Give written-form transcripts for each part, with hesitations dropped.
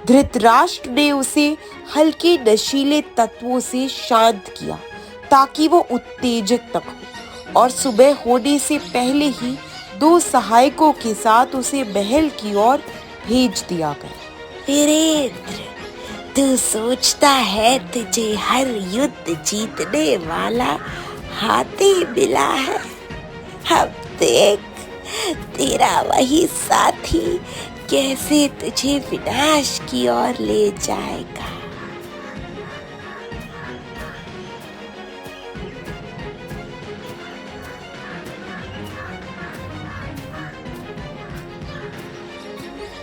धृतराष्ट्र ने उसे हल्के नशीले तत्वों से शांत किया ताकि वो उत्तेजित न हो, और सुबह होने से पहले ही 2 सहायकों के साथ उसे महल की ओर भेज दिया गया। वीरेंद्र, तू सोचता है तुझे हर युद्ध जीतने वाला हाथी मिला है। अब देख, तेरा वही साथी कैसे तुझे विनाश की ओर ले जाएगा।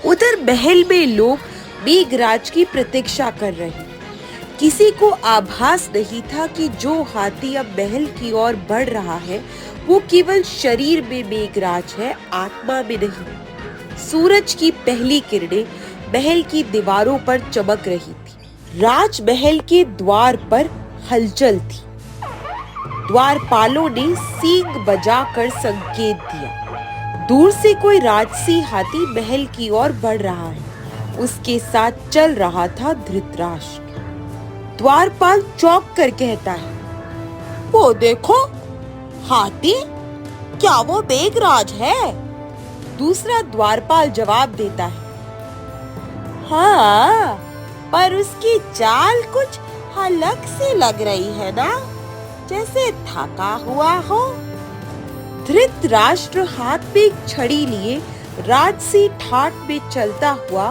उधर महल में लोग मेघराज की प्रतीक्षा कर रहे। किसी को आभास नहीं था कि जो हाथी अब महल की ओर बढ़ रहा है वो केवल शरीर में मेघराज है, आत्मा में नहीं। सूरज की पहली किरणें महल की दीवारों पर चमक रही थी। राजमहल के द्वार पर हलचल थी। द्वारपालों ने सींग बजाकर संकेत दिया। दूर से कोई राजसी हाथी महल की ओर बढ़ रहा है। उसके साथ चल रहा था धृतराष्ट्र। द्वारपाल चौंक कर कहता है, वो देखो, हाथी! क्या वो मेघराज है? दूसरा द्वारपाल जवाब देता है, हाँ, पर उसकी चाल कुछ अलग सी लग रही है ना, जैसे थका हुआ हो। धृतराष्ट्र हाथ में एक छड़ी लिए राजसी ठाट में चलता हुआ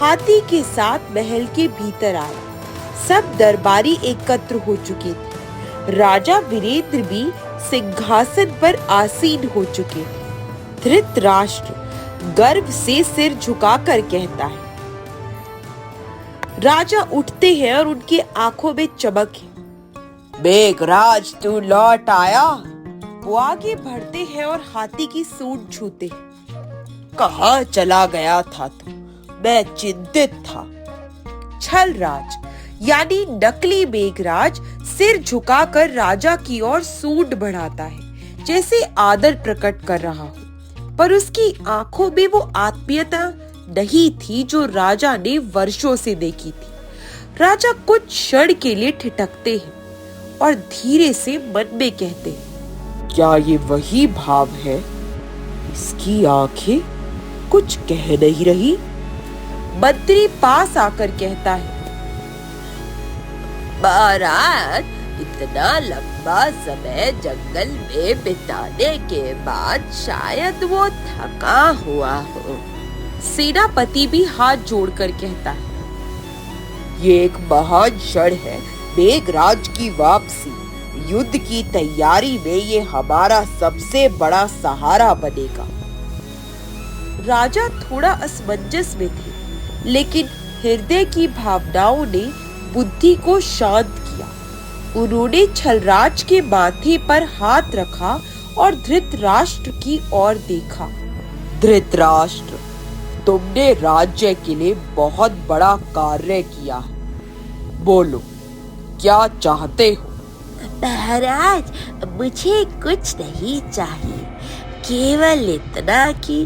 हाथी के साथ महल के भीतर आया। सब दरबारी एकत्र हो चुके थे। राजा वीरेंद्र भी सिंहासन पर आसीन हो चुके थे। धृतराष्ट्र गर्व से सिर झुकाकर कहता है। राजा उठते हैं और उनकी आंखों में चमक है। मेघराज, तू लौट आया। वो आगे बढ़ते हैं और हाथी की सूंड छूते हैं। कहाँ चला गया था तू? मैं चिंतित था। छलराज यानी नकली मेघराज सिर झुकाकर राजा की ओर सूंड बढ़ाता है, जैसे आदर प्रकट कर रहा हो, पर उसकी आंखों में वो आत्मीयता नहीं थी जो राजा ने वर्षों से देखी थी। राजा कुछ क्षण के लिए ठिठकते हैं और धीरे से मन में कहते हैं, क्या ये वही भाव है? इसकी आंखें कुछ कह नहीं रही। मंत्री पास आकर कहता है, महाराज, इतना लंबा समय जंगल में बिताने के बाद शायद वो थका हुआ हो। सेनापति भी हाथ जोड़कर कहता है, ये एक महान क्षण है, मेघराज की वापसी। युद्ध की तैयारी में ये हमारा सबसे बड़ा सहारा बनेगा। राजा थोड़ा असमंजस में थे, लेकिन हृदय की भावनाओं ने बुद्धि को शांत किया। उन्होंने छलराज के माथे पर हाथ रखा और धृतराष्ट्र की ओर देखा। धृतराष्ट्र, तुमने राज्य के लिए बहुत बड़ा कार्य किया है। बोलो, क्या चाहते हो? महाराज, मुझे कुछ नहीं चाहिए, केवल इतना कि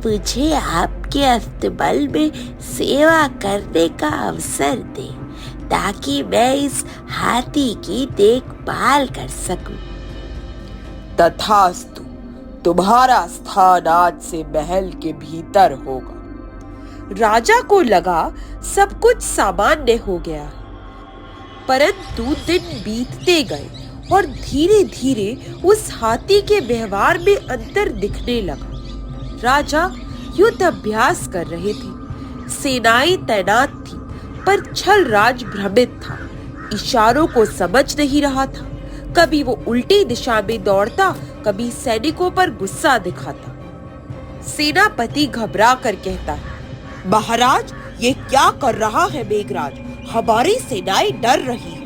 मुझे आपके अस्तबल में सेवा करने का अवसर दे, ताकि मैं इस हाथी की देखभाल कर सकूं। तथास्तु, तुम्हारा स्थान आज से महल के भीतर होगा। राजा को लगा सब कुछ सामान्य हो गया, परंतु दिन बीतते गए और धीरे धीरे उस हाथी के व्यवहार में अंतर दिखने लगा। राजा युद्ध अभ्यास कर रहे थे, सेनाएं तैनात थी, पर छलराज भ्रमित था, इशारों को समझ नहीं रहा था। कभी वो उल्टी दिशा में दौड़ता, कभी सैनिकों पर गुस्सा दिखाता। सेनापति घबरा कर कहता है, महाराज, ये क्या कर रहा है मेघराज? हमारी सेनाएं डर रही है।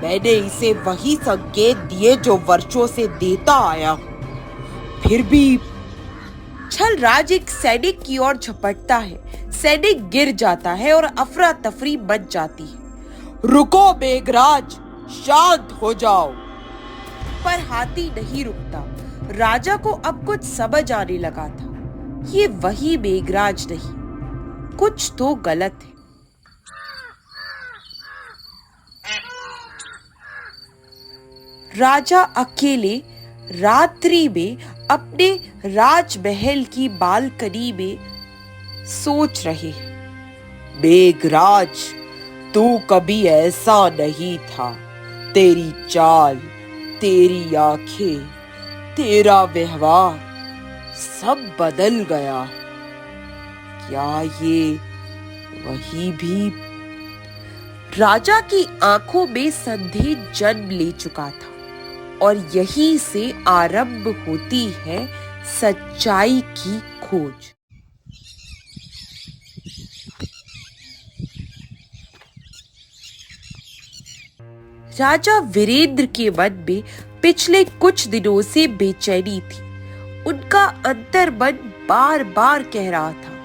मैंने इसे वही संकेत दिए जो वर्षों से देता आया हूँ, फिर भी। छलराज एक सैनिक की ओर झपटता है। सैनिक गिर जाता है और अफरा तफरी मच जाती है। रुको मेघराज, शांत हो जाओ। पर हाथी नहीं रुकता। राजा को अब कुछ समझ आने लगा था, ये वही मेघराज नहीं, कुछ तो गलत है। राजा अकेले रात्रि में अपने राजमहल की बालकनी में सोच रहे हैं। मेघराज, तू कभी ऐसा नहीं था। तेरी चाल, तेरी आंखें, तेरा व्यवहार सब बदल गया। क्या ये वही भी? राजा की आंखों में संदेह जन्म ले चुका था और यहीं से आरंभ होती है सच्चाई की खोज। राजा वीरेंद्र के मन में पिछले कुछ दिनों से बेचैनी थी। उनका अंतर्मन बार बार कह रहा था,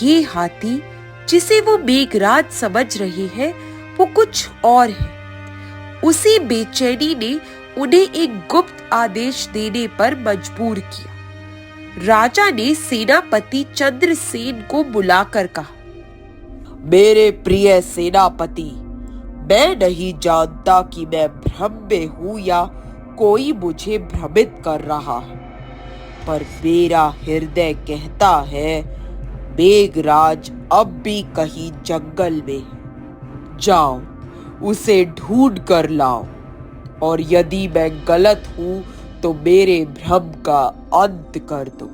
ये हाथी जिसे वो मेघराज समझ रहे हैं वो कुछ और है। उसी बेचैनी ने उन्हें एक गुप्त आदेश देने पर मजबूर किया। राजा ने सेनापति चंद्रसेन को बुलाकर कहा, मेरे प्रिय सेनापति, मैं नहीं जानता कि मैं भ्रम में हूं या कोई मुझे भ्रमित कर रहा है, पर मेरा हृदय कहता है मेघराज अब भी कहीं जंगल में है। जाओ, उसे ढूंढ कर लाओ, और यदि मैं गलत हूं तो मेरे भ्रम का अंत कर दो।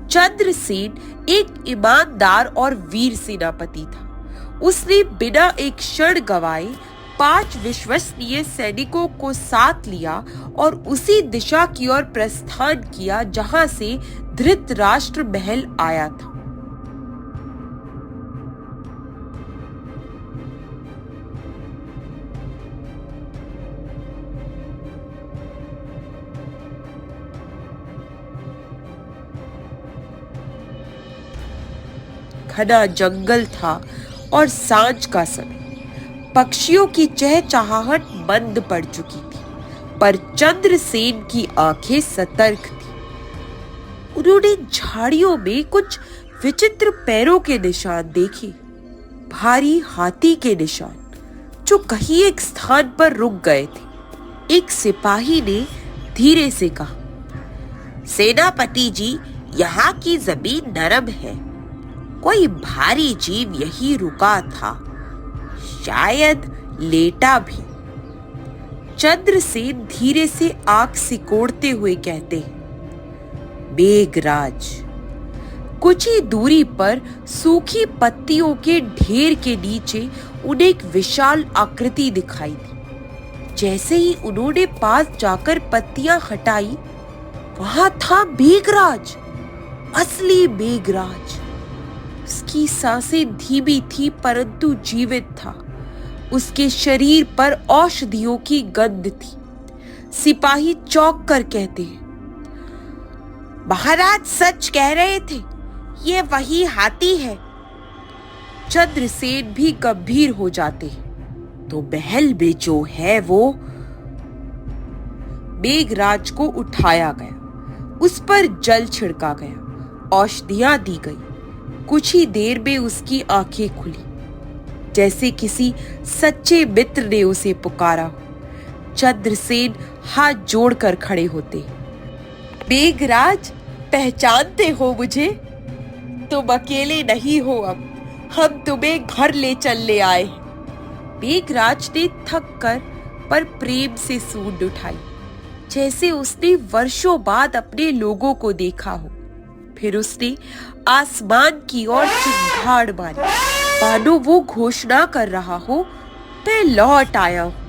चंद्रसेन एक ईमानदार और वीर सेनापति था। उसने बिना एक क्षण गवाए 5 विश्वसनीय सैनिकों को साथ लिया और उसी दिशा की ओर प्रस्थान किया जहां से धृतराष्ट्र महल आया था। घना जंगल था और सांझ का समय। पक्षियों की चहचहाहट बंद पड़ चुकी थी, पर चंद्रसेन की आंखें सतर्क थी। उन्होंने झाड़ियों में कुछ विचित्र पैरों के निशान देखे, भारी हाथी के निशान जो कहीं एक स्थान पर रुक गए थे। एक सिपाही ने धीरे से कहा, सेनापति जी, यहाँ की जमीन नरम है। कोई भारी जीव यही रुका था, शायद लेटा भी। चंद्रसेन धीरे से आंख सिकोड़ते हुए कहते हैं, मेघराज। कुछ ही दूरी पर सूखी पत्तियों के ढेर के नीचे उन्हें एक विशाल आकृति दिखाई दी। जैसे ही उन्होंने पास जाकर पत्तियां हटाई, वहां था मेघराज, असली मेघराज। उसकी सांसें धीमी थी परंतु जीवित था। उसके शरीर पर औषधियों की गंध थी। सिपाही चौंक कर कहते हैं, महाराज सच कह रहे थे, ये वही हाथी है। चंद्रसेन भी गंभीर हो जाते हैं। तो महल में जो है वो? मेघराज को उठाया गया, उस पर जल छिड़का गया, औषधियां दी गई। कुछ ही देर में उसकी आंखें खुली, जैसे किसी सच्चे मित्र ने उसे पुकारा। चंद्रसेन हाथ जोड़कर खड़े होते। मेघराज, पहचानते हो मुझे? तुम अकेले नहीं हो, अब हम तुम्हें घर ले चलने आए हैं। मेघराज ने थक कर पर प्रेम से सूंड उठाई, जैसे उसने वर्षों बाद अपने लोगों को देखा हो। फिर उसने आसमान की ओर चिंगाड़ मारी, मानो वो घोषणा कर रहा हो, मैं लौट आया हूं।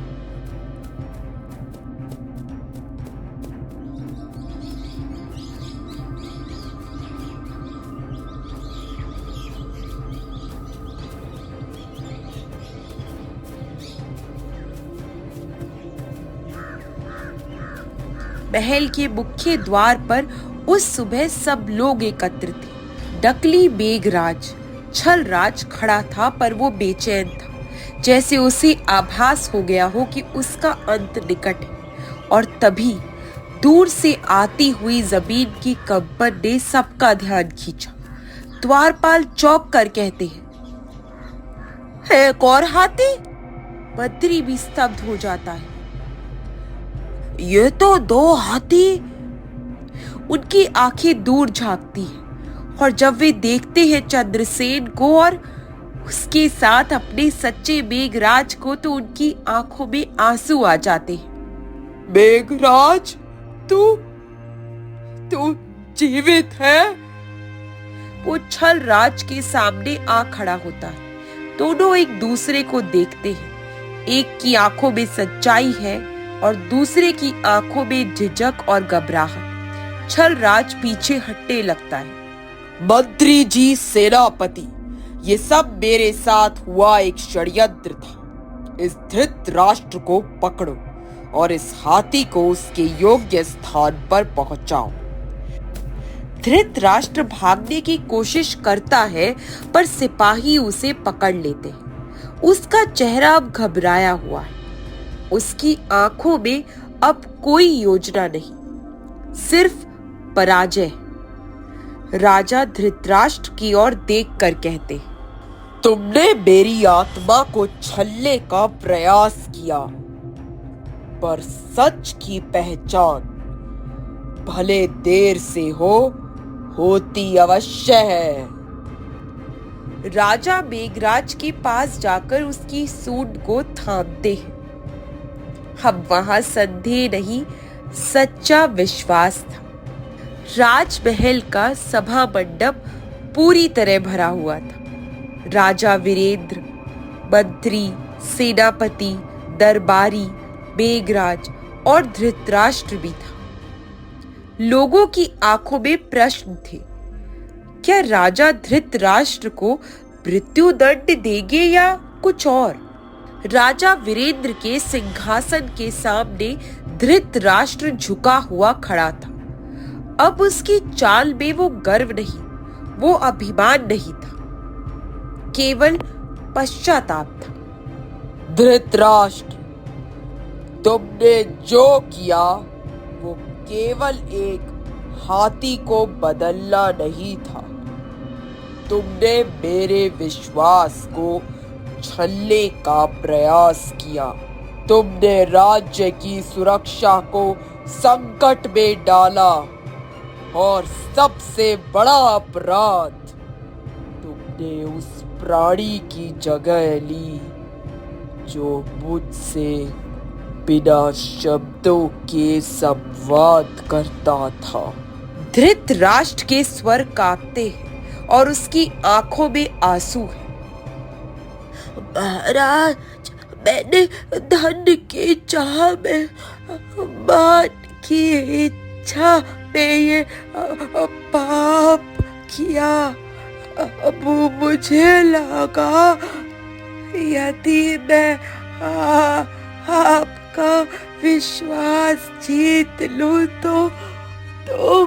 महल के मुख्य द्वार पर उस सुबह सब लोग एकत्र थे। डकली मेघराज छलराज खड़ा था, पर वो बेचैन था, जैसे उसे आभास हो गया हो कि उसका अंत निकट है। और तभी दूर से आती हुई जमीन की कंपन ने सबका ध्यान खींचा। द्वारपाल चौंक कर कहते हैं, एक और हाथी? बद्री भी स्तब्ध हो जाता है। ये तो 2 हाथी। उनकी आंखें दूर झांकती हैं और जब वे देखते हैं चंद्रसेन को और उसके साथ अपने सच्चे मेघराज को तो उनकी आंखों में आंसू आ जाते हैं। मेघराज, तू जीवित है? वो छल राज के सामने आ खड़ा होता है। दोनों एक दूसरे को देखते हैं। एक की आंखों में सच्चाई है और दूसरे की आंखों में झिझक और घबराहट। छल राज पीछे हटने लगता है। मंत्री जी, सेनापति, ये सब मेरे साथ हुआ एक षड्यंत्र था। इस धृतराष्ट्र को पकड़ो और इस हाथी को उसके योग्य स्थान पर पहुंचाओ। धृतराष्ट्र भागने की कोशिश करता है पर सिपाही उसे पकड़ लेते हैं। उसका चेहरा अब घबराया हुआ है। उसकी आंखों में अब कोई योजना नहीं, सिर्फ पराजय। राजा धृतराष्ट्र की ओर देखकर कहते, तुमने मेरी आत्मा को छलने का प्रयास किया, पर सच की पहचान भले देर से होती अवश्य है। राजा मेघराज के पास जाकर उसकी सूंड को थामते हैं। अब वहां संदेह नहीं, सच्चा विश्वास था। राजमहल का सभा मंडप पूरी तरह भरा हुआ था। राजा वीरेंद्र, मंत्री, सेनापति, दरबारी, मेघराज और धृतराष्ट्र भी था। लोगों की आंखों में प्रश्न थे, क्या राजा धृतराष्ट्र को मृत्यु दंड देंगे या कुछ और? राजा वीरेंद्र के सिंहासन के सामने धृतराष्ट्र झुका हुआ खड़ा था। अब उसकी चाल में वो गर्व नहीं, वो अभिमान नहीं था, केवल पश्चाताप था। धृतराष्ट्र, तुमने जो किया वो केवल एक हाथी को बदलना नहीं था। तुमने मेरे विश्वास को छलने का प्रयास किया। तुमने राज्य की सुरक्षा को संकट में डाला और सबसे बड़ा अपराध, तुमने उस प्राणी की जगह ली जो मुझसे बिना शब्दों के संवाद करता था। धृतराष्ट्र के स्वर कांपते हैं और उसकी आंखों में आंसू है। महाराज, मैंने धन की चाह में, मान की इच्छा में ये पाप किया। अब मुझे लगा यदि मैं आपका विश्वास जीत लूं तो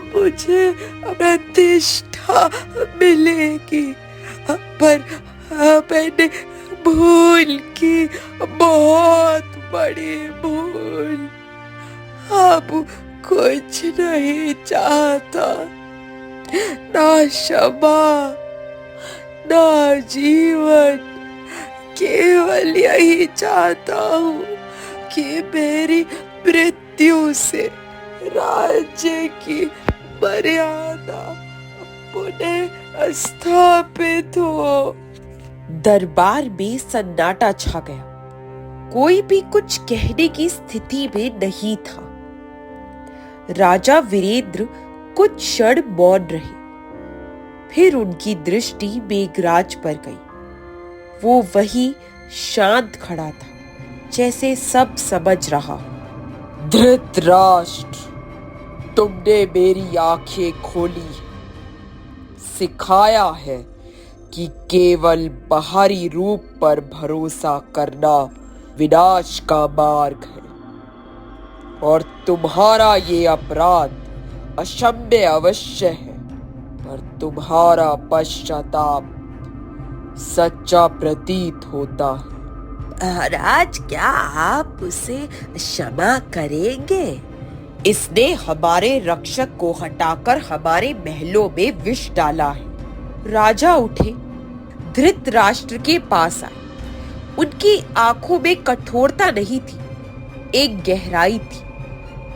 मुझे प्रतिष्ठा मिलेगी, पर मैंने भूल की, बहुत बड़ी भूल। अब कुछ नहीं चाहता, ना क्षमा ना जीवन, केवल यही चाहता हूँ कि मेरी मृत्यु से राज्य की मर्यादा पुनः स्थापित हो। दरबार में सन्नाटा छा गया। कोई भी कुछ कहने की स्थिति में नहीं था। राजा वीरेंद्र कुछ क्षण मौन रहे, फिर उनकी दृष्टि मेघराज पर गई। वो वही शांत खड़ा था, जैसे सब समझ रहा। धृतराष्ट्र, तुमने मेरी आंखें खोली, सिखाया है कि केवल बाहरी रूप पर भरोसा करना विनाश का मार्ग है, और तुम्हारा ये अपराध अक्षम्य अवश्य है, पर तुम्हारा पश्चाताप सच्चा प्रतीत होता है। महाराज, क्या आप उसे क्षमा करेंगे? इसने हमारे रक्षक को हटाकर हमारे महलों में विष डाला है। राजा उठे, धृतराष्ट्र के पास आए। उनकी आंखों में कठोरता नहीं थी, एक गहराई थी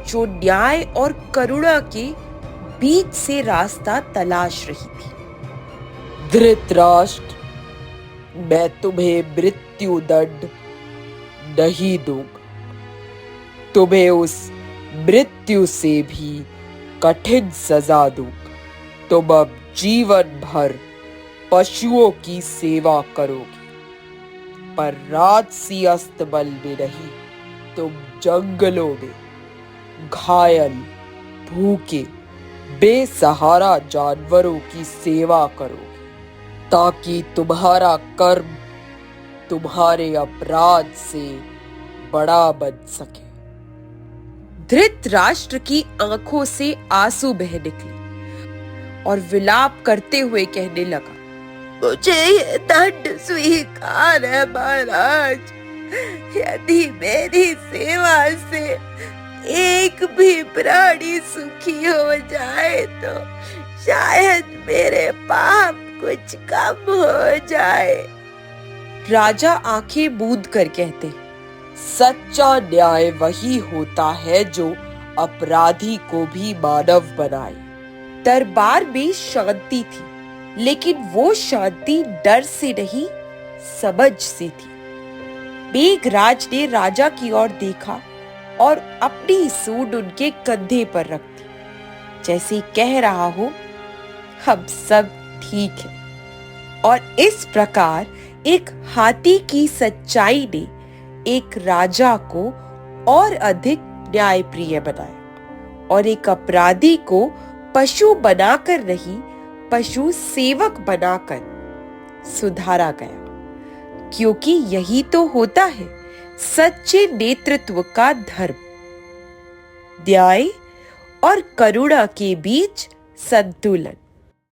जो न्याय और करुणा के बीच से रास्ता तलाश रही थी। धृतराष्ट्र, मैं तुम्हें मृत्यु दंड नहीं दूंगा, तुम्हें उस मृत्यु से भी कठिन सजा दूंगा। तुम अब जीवन भर पशुओं की सेवा करोगे, पर राजसी अस्तबल में नहीं, तुम जंगलों में घायल, भूखे, बेसहारा जानवरों की सेवा करोगे, ताकि तुम्हारा कर्म तुम्हारे अपराध से बड़ा बन सके। धृतराष्ट्र की आंखों से आंसू बह निकले और विलाप करते हुए कहने लगा, मुझे ये दंड स्वीकार है महाराज। यदि मेरी सेवा से एक भी प्राणी सुखी हो जाए तो शायद मेरे पाप कुछ कम हो जाए। राजा आंखें मूंद कर कहते, सच्चा न्याय वही होता है जो अपराधी को भी मानव बनाए। दरबार में शांति थी, लेकिन वो शांति डर से नहीं, समझ से थी। मेघराज ने राजा की ओर देखा और अपनी सूंड उनके कंधे पर रख दी, जैसे कह रहा हो, हम सब ठीक है। और इस प्रकार एक हाथी की सच्चाई ने एक राजा को और अधिक न्यायप्रिय बनाया और एक अपराधी को पशु बनाकर नहीं, पशु सेवक बनाकर सुधारा गया। क्योंकि यही तो होता है सच्चे नेतृत्व का धर्म, न्याय और करुणा के बीच संतुलन।